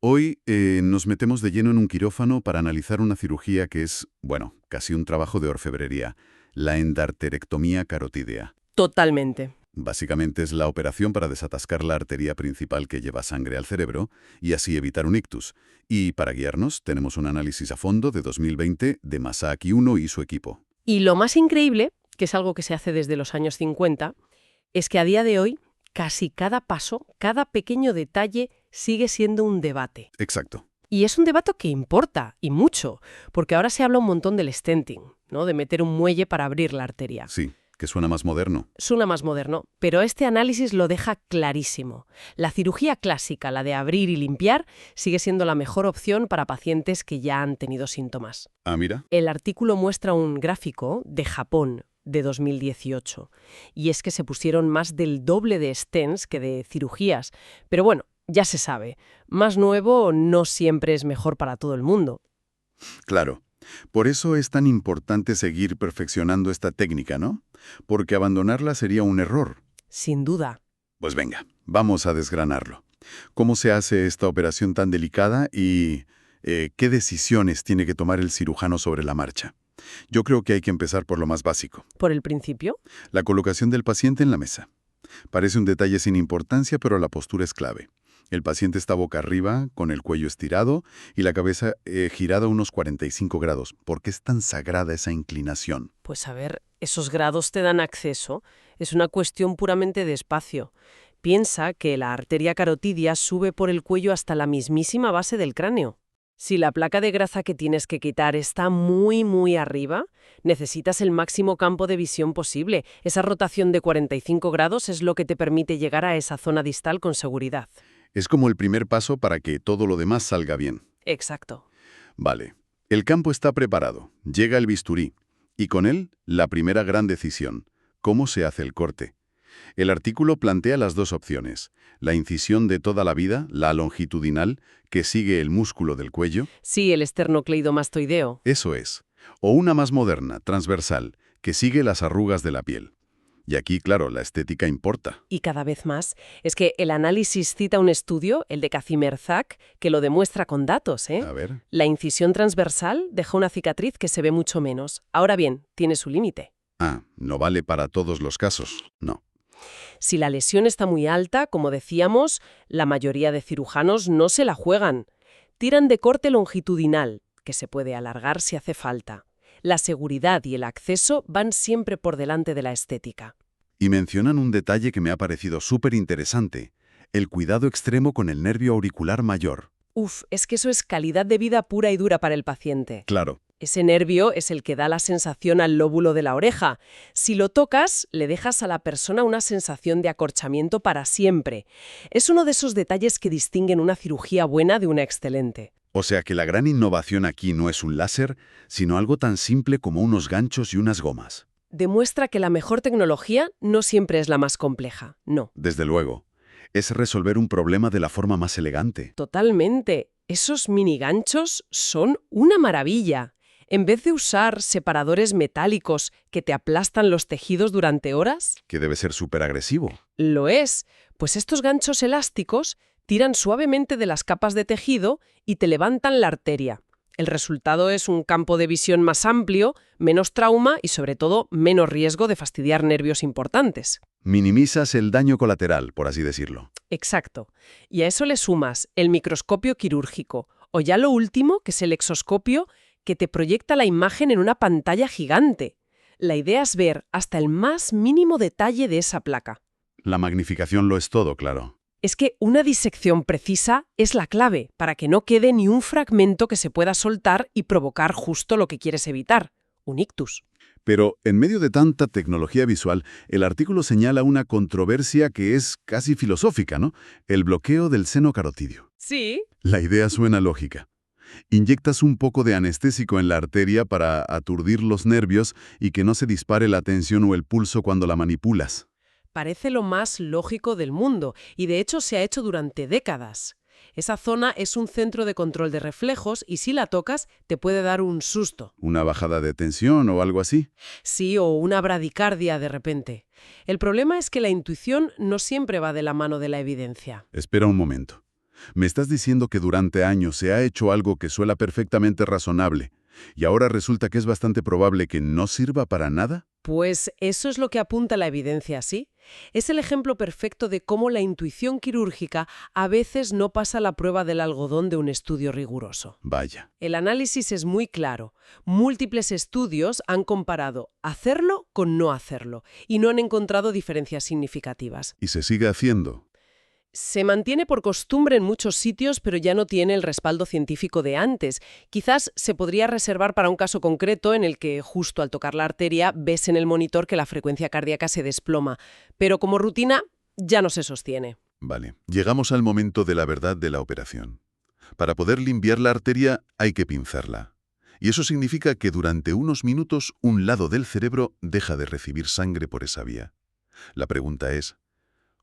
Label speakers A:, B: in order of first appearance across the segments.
A: Hoy nos metemos de lleno en un quirófano para analizar una cirugía que es, bueno, casi un trabajo de orfebrería, la endarterectomía carotídea.
B: Totalmente.
A: Básicamente es la operación para desatascar la arteria principal que lleva sangre al cerebro y así evitar un ictus. Y para guiarnos tenemos un análisis a fondo de 2020 de Masaaki 1 y su equipo.
B: Y lo más increíble, que es algo que se hace desde los años 50, es que a día de hoy casi cada paso, cada pequeño detalle sigue siendo un debate.
A: Exacto.
B: Y es un debate que importa, y mucho, porque ahora se habla un montón del stenting, ¿no? De meter un muelle para abrir la arteria.
A: Sí, que suena más moderno.
B: Suena más moderno, pero este análisis lo deja clarísimo. La cirugía clásica, la de abrir y limpiar, sigue siendo la mejor opción para pacientes que ya han tenido síntomas.
A: Ah, mira.
B: El artículo muestra un gráfico de Japón de 2018, y es que se pusieron más del doble de stents que de cirugías. Pero bueno, ya se sabe, más nuevo no siempre es mejor para todo el mundo.
A: Claro. Por eso es tan importante seguir perfeccionando esta técnica, ¿no? Porque abandonarla sería un error.
B: Sin duda.
A: Pues venga, vamos a desgranarlo. ¿Cómo se hace esta operación tan delicada y qué decisiones tiene que tomar el cirujano sobre la marcha? Yo creo que hay que empezar por lo más básico.
B: ¿Por el principio?
A: La colocación del paciente en la mesa. Parece un detalle sin importancia, pero la postura es clave. El paciente está boca arriba, con el cuello estirado y la cabeza girada unos 45 grados. ¿Por qué es tan sagrada esa inclinación?
B: Pues a ver, esos grados te dan acceso. Es una cuestión puramente de espacio. Piensa que la arteria carotidia sube por el cuello hasta la mismísima base del cráneo. Si la placa de grasa que tienes que quitar está muy arriba, necesitas el máximo campo de visión posible. Esa rotación de 45 grados es lo que te permite llegar a esa zona distal con seguridad.
A: Es como el primer paso para que todo lo demás salga bien.
B: Exacto.
A: Vale. El campo está preparado. Llega el bisturí. Y con él, la primera gran decisión. ¿Cómo se hace el corte? El artículo plantea las dos opciones. La incisión de toda la vida, la longitudinal, que sigue el músculo del cuello.
B: Sí, el esternocleidomastoideo.
A: Eso es. O una más moderna, transversal, que sigue las arrugas de la piel. Y aquí, claro, la estética importa.
B: Y cada vez más. Es que el análisis cita un estudio, el de Kazimierzak, que lo demuestra con datos, ¿eh?
A: A ver.
B: La incisión transversal deja una cicatriz que se ve mucho menos. Ahora bien, tiene su límite.
A: Ah, no vale para todos los casos. No.
B: Si la lesión está muy alta, como decíamos, la mayoría de cirujanos no se la juegan. Tiran de corte longitudinal, que se puede alargar si hace falta. La seguridad y el acceso van siempre por delante de la estética.
A: Y mencionan un detalle que me ha parecido súper interesante. El cuidado extremo con el nervio auricular mayor.
B: Es que eso es calidad de vida pura y dura para el paciente.
A: Claro.
B: Ese nervio es el que da la sensación al lóbulo de la oreja. Si lo tocas, le dejas a la persona una sensación de acorchamiento para siempre. Es uno de esos detalles que distinguen una cirugía buena de una excelente.
A: O sea que la gran innovación aquí no es un láser, sino algo tan simple como unos ganchos y unas gomas.
B: Demuestra que la mejor tecnología no siempre es la más compleja, no.
A: Desde luego. Es resolver un problema de la forma más elegante.
B: Totalmente. Esos mini ganchos son una maravilla. En vez de usar separadores metálicos que te aplastan los tejidos durante horas,
A: Que debe ser súper agresivo.
B: lo es, pues estos ganchos elásticos tiran suavemente de las capas de tejido y te levantan la arteria. El resultado es un campo de visión más amplio, menos trauma y sobre todo menos riesgo de fastidiar nervios importantes.
A: Minimizas el daño colateral, por así decirlo.
B: Exacto. Y a eso le sumas el microscopio quirúrgico, o ya lo último, que es el exoscopio, que te proyecta la imagen en una pantalla gigante. La idea es ver hasta el más mínimo detalle de esa placa.
A: La magnificación lo es todo, claro.
B: Es que una disección precisa es la clave para que no quede ni un fragmento que se pueda soltar y provocar justo lo que quieres evitar, un ictus.
A: Pero en medio de tanta tecnología visual, el artículo señala una controversia que es casi filosófica, ¿no? El bloqueo del seno carotidio.
B: Sí.
A: La idea suena lógica. Inyectas un poco de anestésico en la arteria para aturdir los nervios y que no se dispare la tensión o el pulso cuando la manipulas.
B: Parece lo más lógico del mundo y de hecho se ha hecho durante décadas. Esa zona es un centro de control de reflejos y si la tocas te puede dar un susto.
A: ¿Una bajada de tensión o algo así?
B: Sí, o una bradicardia de repente. El problema es que la intuición no siempre va de la mano de la evidencia.
A: Espera un momento. Me estás diciendo que durante años se ha hecho algo que suena perfectamente razonable, y ahora resulta que es bastante probable que no sirva para nada.
B: Pues eso es lo que apunta la evidencia, ¿sí? Es el ejemplo perfecto de cómo la intuición quirúrgica a veces no pasa la prueba del algodón de un estudio riguroso.
A: Vaya.
B: El análisis es muy claro. Múltiples estudios han comparado hacerlo con no hacerlo y no han encontrado diferencias significativas.
A: Y se sigue haciendo.
B: Se mantiene por costumbre en muchos sitios, pero ya no tiene el respaldo científico de antes. Quizás se podría reservar para un caso concreto en el que justo al tocar la arteria ves en el monitor que la frecuencia cardíaca se desploma, pero como rutina ya no se sostiene.
A: Vale. Llegamos al momento de la verdad de la operación. Para poder limpiar la arteria hay que pinzarla. Y eso significa que durante unos minutos un lado del cerebro deja de recibir sangre por esa vía. La pregunta es,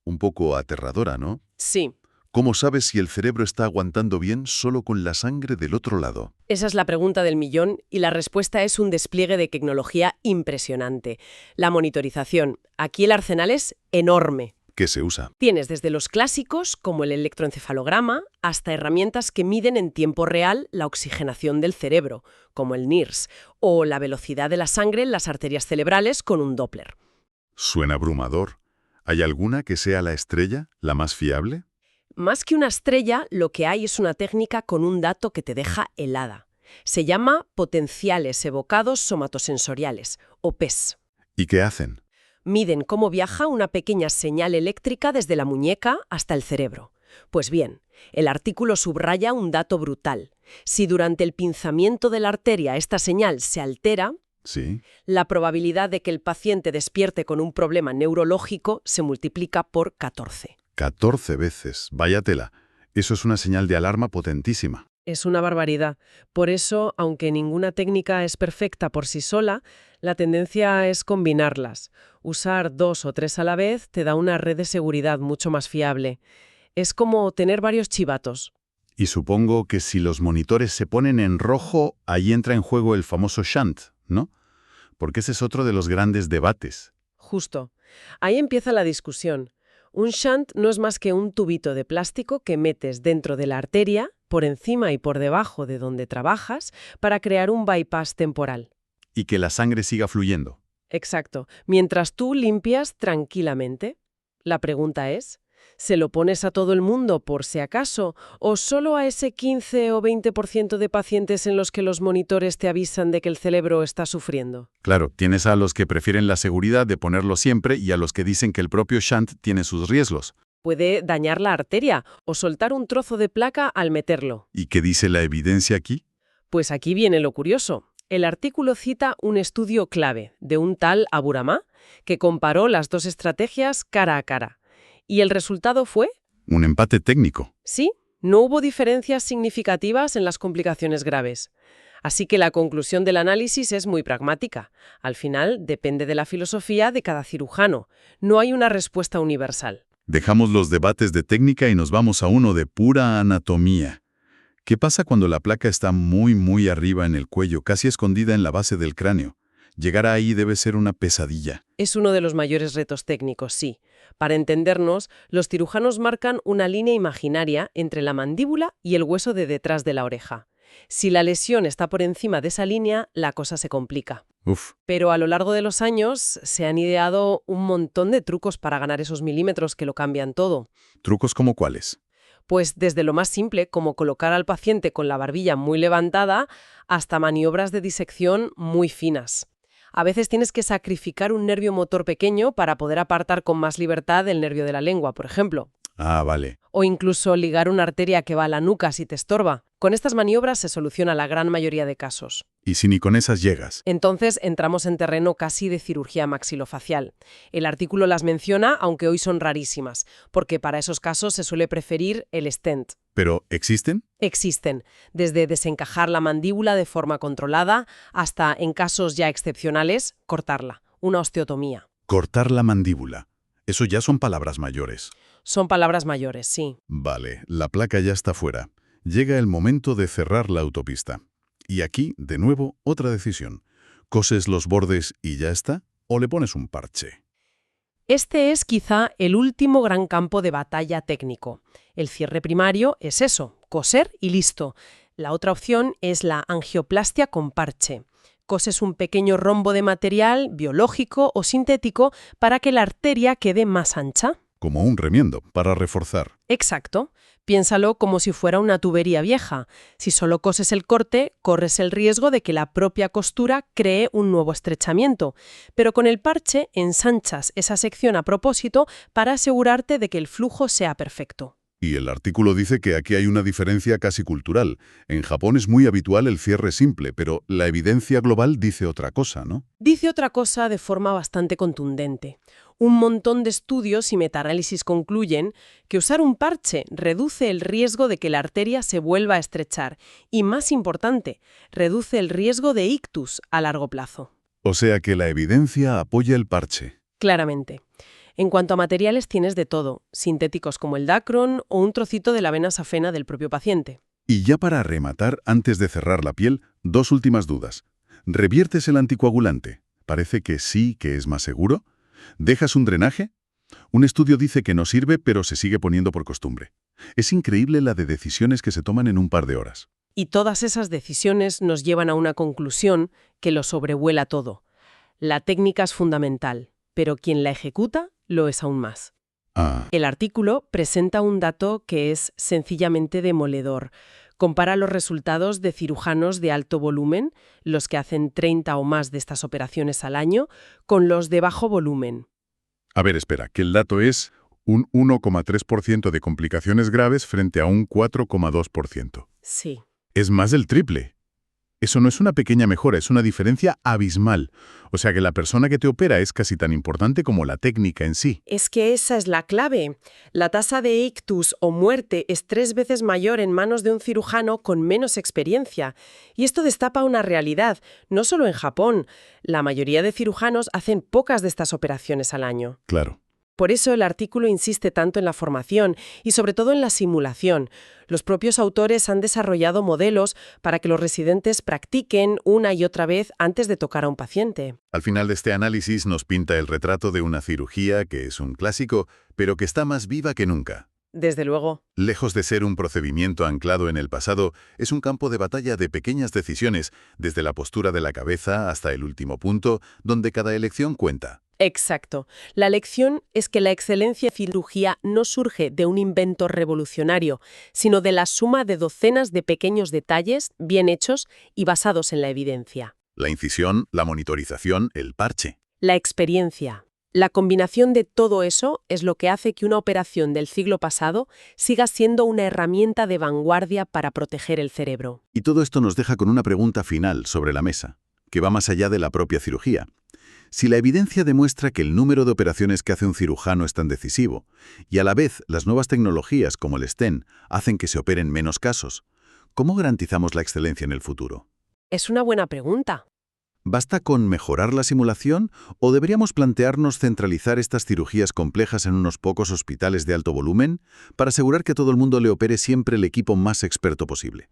A: un poco aterradora, ¿no?
B: Sí,
A: ¿Cómo sabes si el cerebro está aguantando bien solo con la sangre del otro lado?
B: esa es la pregunta del millón y la respuesta es un despliegue de tecnología impresionante. La monitorización. Aquí el arsenal es enorme.
A: ¿Qué se usa?
B: Tienes desde los clásicos, como el electroencefalograma, hasta herramientas que miden en tiempo real la oxigenación del cerebro, como el NIRS, o la velocidad de la sangre en las arterias cerebrales con un Doppler.
A: Suena abrumador. ¿Hay alguna que sea la estrella, la más fiable?
B: Más que una estrella, lo que hay es una técnica con un dato que te deja helada. Se llama potenciales evocados somatosensoriales, o PES.
A: ¿Y qué hacen?
B: Miden cómo viaja una pequeña señal eléctrica desde la muñeca hasta el cerebro. Pues bien, el artículo subraya un dato brutal. Si durante el pinzamiento de la arteria esta señal se altera,
A: Sí.
B: la probabilidad de que el paciente despierte con un problema neurológico se multiplica por 14.
A: 14 veces. Vaya tela. Eso es una señal de alarma potentísima.
B: Es una barbaridad. Por eso, aunque ninguna técnica es perfecta por sí sola, la tendencia es combinarlas. Usar 2 o 3 a la vez te da una red de seguridad mucho más fiable. Es como tener varios chivatos.
A: Y supongo que si los monitores se ponen en rojo, ahí entra en juego el famoso shunt, ¿no? Porque ese es otro de los grandes debates.
B: Justo. Ahí empieza la discusión. Un shunt no es más que un tubito de plástico que metes dentro de la arteria, por encima y por debajo de donde trabajas, para crear un bypass temporal.
A: Y que la sangre siga fluyendo.
B: Exacto. Mientras tú limpias tranquilamente. La pregunta es, ¿se lo pones a todo el mundo por si acaso o solo a ese 15 o 20% de pacientes en los que los monitores te avisan de que el cerebro está sufriendo?
A: Claro, tienes a los que prefieren la seguridad de ponerlo siempre y a los que dicen que el propio shunt tiene sus riesgos.
B: Puede dañar la arteria o soltar un trozo de placa al meterlo.
A: ¿Y qué dice la evidencia aquí?
B: Pues aquí viene lo curioso. El artículo cita un estudio clave de un tal Aburama que comparó las dos estrategias cara a cara. ¿Y el resultado fue?
A: Un empate técnico.
B: Sí, no hubo diferencias significativas en las complicaciones graves. Así que la conclusión del análisis es muy pragmática. Al final, depende de la filosofía de cada cirujano. No hay una respuesta universal.
A: Dejamos los debates de técnica y nos vamos a uno de pura anatomía. ¿Qué pasa cuando la placa está muy arriba en el cuello, casi escondida en la base del cráneo? Llegar ahí debe ser una pesadilla.
B: Es uno de los mayores retos técnicos, sí. Para entendernos, los cirujanos marcan una línea imaginaria entre la mandíbula y el hueso de detrás de la oreja. Si la lesión está por encima de esa línea, la cosa se complica.
A: Uf,
B: Pero a lo largo de los años se han ideado un montón de trucos para ganar esos milímetros que lo cambian todo.
A: ¿trucos como cuáles?
B: Pues desde lo más simple, como colocar al paciente con la barbilla muy levantada, hasta maniobras de disección muy finas. A veces tienes que sacrificar un nervio motor pequeño para poder apartar con más libertad el nervio de la lengua, por ejemplo.
A: Ah, vale.
B: O incluso ligar una arteria que va a la nuca si te estorba. Con estas maniobras se soluciona la gran mayoría de casos.
A: ¿Y si ni con esas llegas?
B: Entonces entramos en terreno casi de cirugía maxilofacial. El artículo las menciona, aunque hoy son rarísimas, porque para esos casos se suele preferir el stent.
A: ¿Pero existen?
B: Existen, desde desencajar la mandíbula de forma controlada hasta, en casos ya excepcionales, cortarla, una osteotomía.
A: Cortar la mandíbula. Eso ya son palabras mayores.
B: Son palabras mayores, sí.
A: Vale, la placa ya está fuera. Llega el momento de cerrar la autopista. Y aquí, de nuevo, otra decisión. ¿Coses los bordes y ya está? ¿O le pones un parche?
B: Este es quizá el último gran campo de batalla técnico. El cierre primario es eso, coser y listo. La otra opción es la angioplastia con parche. Coses un pequeño rombo de material, biológico o sintético, para que la arteria quede más ancha.
A: Como un remiendo, para reforzar.
B: Exacto. Piénsalo como si fuera una tubería vieja. Si solo coses el corte, corres el riesgo de que la propia costura cree un nuevo estrechamiento. Pero con el parche ensanchas esa sección a propósito para asegurarte de que el flujo sea perfecto.
A: Y el artículo dice que aquí hay una diferencia casi cultural. En Japón es muy habitual el cierre simple, pero la evidencia global dice otra cosa, ¿no?
B: Dice otra cosa de forma bastante contundente. Un montón de estudios y metaanálisis concluyen que usar un parche reduce el riesgo de que la arteria se vuelva a estrechar y, más importante, reduce el riesgo de ictus a largo plazo.
A: O sea que la evidencia apoya el parche.
B: Claramente. En cuanto a materiales tienes de todo, sintéticos como el Dacron o un trocito de la vena safena del propio paciente.
A: Y ya para rematar, antes de cerrar la piel, dos últimas dudas. ¿Reviertes el anticoagulante? Parece que sí, que es más seguro. ¿Dejas un drenaje? Un estudio dice que no sirve, pero se sigue poniendo por costumbre. Es increíble la de decisiones que se toman en un par de horas.
B: Y todas esas decisiones nos llevan a una conclusión que lo sobrevuela todo. La técnica es fundamental, pero quien la ejecuta lo es aún más. El artículo presenta un dato que es sencillamente demoledor. Compara los resultados de cirujanos de alto volumen, los que hacen 30 o más de estas operaciones al año, con los de bajo volumen.
A: A ver, espera, que el dato es un 1,3% de complicaciones graves frente a un 4,2%.
B: Sí.
A: Es más del triple. Eso no es una pequeña mejora, es una diferencia abismal. O sea que la persona que te opera es casi tan importante como la técnica en sí.
B: Es que esa es la clave. La tasa de ictus o muerte es 3 veces mayor en manos de un cirujano con menos experiencia. Y esto destapa una realidad, no solo en Japón. La mayoría de cirujanos hacen pocas de estas operaciones al año.
A: Claro.
B: Por eso el artículo insiste tanto en la formación y sobre todo en la simulación. Los propios autores han desarrollado modelos para que los residentes practiquen una y otra vez antes de tocar a un paciente.
A: Al final de este análisis nos pinta el retrato de una cirugía que es un clásico, pero que está más viva que nunca.
B: Desde luego.
A: Lejos de ser un procedimiento anclado en el pasado, es un campo de batalla de pequeñas decisiones, desde la postura de la cabeza hasta el último punto, donde cada elección cuenta.
B: Exacto. La lección es que la excelencia en cirugía no surge de un invento revolucionario, sino de la suma de docenas de pequeños detalles bien hechos y basados en la evidencia.
A: La incisión, la monitorización, el parche.
B: La experiencia. La combinación de todo eso es lo que hace que una operación del siglo pasado siga siendo una herramienta de vanguardia para proteger el cerebro.
A: Y todo esto nos deja con una pregunta final sobre la mesa, que va más allá de la propia cirugía. Si la evidencia demuestra que el número de operaciones que hace un cirujano es tan decisivo, y a la vez las nuevas tecnologías como el stent hacen que se operen menos casos, ¿cómo garantizamos la excelencia en el futuro?
B: Es una buena pregunta.
A: ¿Basta con mejorar la simulación o deberíamos plantearnos centralizar estas cirugías complejas en unos pocos hospitales de alto volumen para asegurar que todo el mundo le opere siempre el equipo más experto posible?